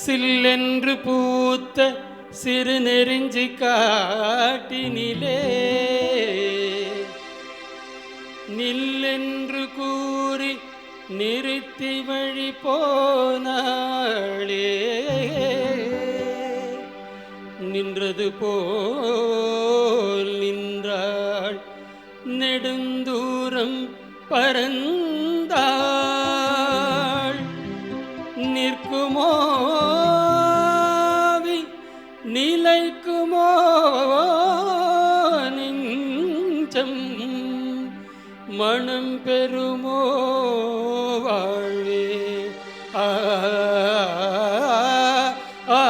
சில்லென்று பூத்த சிறு நெறிஞ்சி காட்டினிலே நில்லென்று கூறி நிறுத்தி வழி போனாளே. நின்றது போல் நின்றாள், நெடுந்தூரம் பரந்தாள். நிற்குமோ நிலைக்குமோ நெஞ்சம், மனம் பெறுமோ வாழ்வே. ஆ ஆ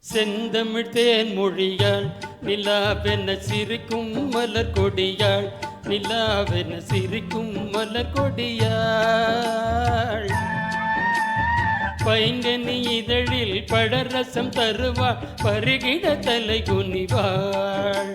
செந்தமிழ் தேன் மொழியாள் நிலாவென சிரிக்கும் மலர் கொடியாள், நிலாவென சிரிக்கும் மலர் கொடியாள். பைங்கனி இதழில் பழரசம் தருவாள், பருகிட தலை குனிவாள்.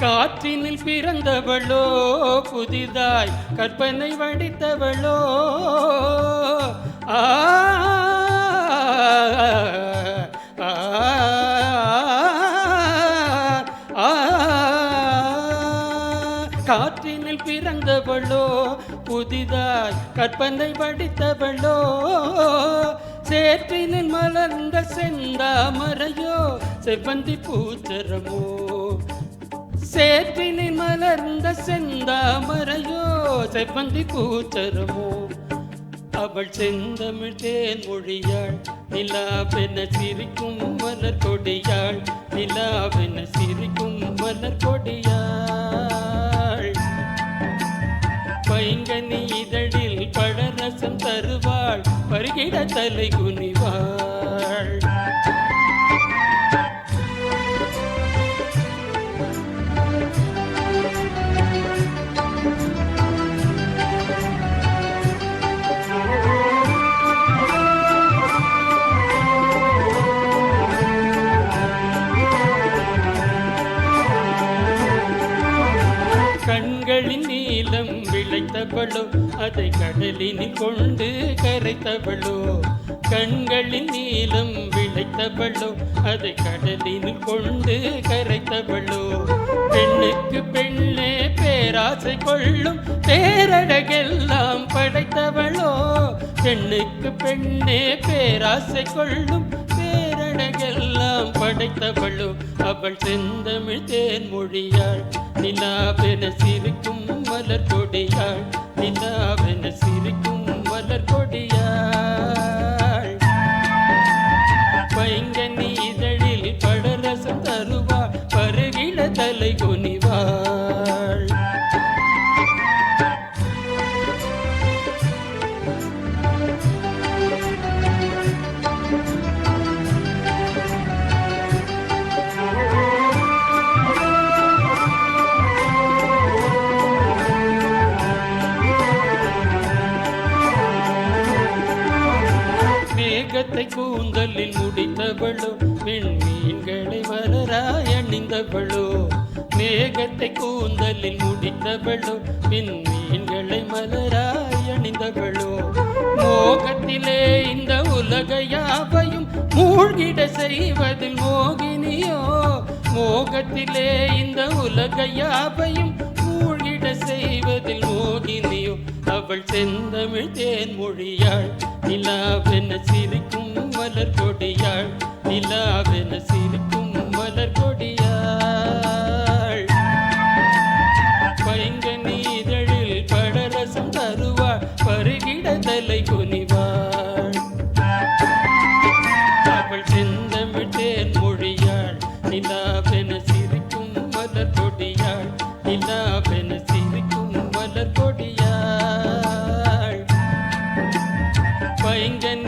காற்றினில் பிறந்தவளோ, புதிதாய் கற்பனை வடித்தவளோ. ஆ காற்றினில் பிறந்தவளோ, புதிதாய் கற்பனை வடித்தவளோ. சேற்றினில் மலர்ந்த செந்தாமரையோ, செவ்வந்தி பூச்சரமோ. சேற்றினில் மலர்ந்த செந்தாமரையோ, செவ்வந்தி பூச்சரமோ. அவள் செந்தமிழ் தேன் மொழியாள், நிலாவென சிரிக்கும் மலர் கொடியாள், நிலாவென சிரிக்கும் மலர் கொடியாள். பைங்கனி இதழில் பழரசம் தருவாள், பருகிட தலை குனிவாள். கண்களின் நீலம் விளைத்தவளோ, அதை கடலினில் கொண்டு கரைத்தவளோ. கண்களின் நீலம் விளைத்தவளோ, அதை கடலினில் கொண்டு கரைத்தவளோ. பெண்ணுக்கு பெண்ணே பேராசை கொள்ளும் பேரழகெல்லாம் படைத்தவளோ. பெண்ணுக்கு பெண்ணே பேராசை கொள்ளும் பேரழகெல்லாம் படைத்தவளோ. அவள் செந்தமிழ் தேன் மொழியாள், நிலாவென சிரிக்கும் மலர் கொடியாள், நிலாவென சிரிக்கும் மலர் கொடியாள். பைங்கனி இதழில் பழரசம் தருவாள், பருகிட தலை குனிவாள். மேகத்தை கூந்தலில் முடித்தவளோ, விண்மீன்களை மலராய் அணிந்தவளோ. மேகத்தை கூந்தலில் முடித்தவளோ, விண்மீன்களை மலராய் அணிந்தவளோ. மோகத்திலே இந்த உலக யாவையும் மூழ்கிட செய்வதில் மோகினியோ. மோகத்திலே இந்த உலக யாவையும் மூழ்கிட செய்வதில் மோகினியோ. அவள் செந்தமிழ் தேன் மொழியாள், நிலாவென சிரிக்கும் மலர் கொடியாள், நிலாவென சிரிக்கும் மலர் கொடியாள். பைங்கனி இதழில் பழரசம் தருவாள், பருகிட தலை குனிவாள். அவள் செந்தமிழ் தேன் மொழியாள், நிலாவென சிரிக்கும் மலர் கொடியாள், நிலாவென சிரிக்கும் மலர் கொடியாள். பைங்கனி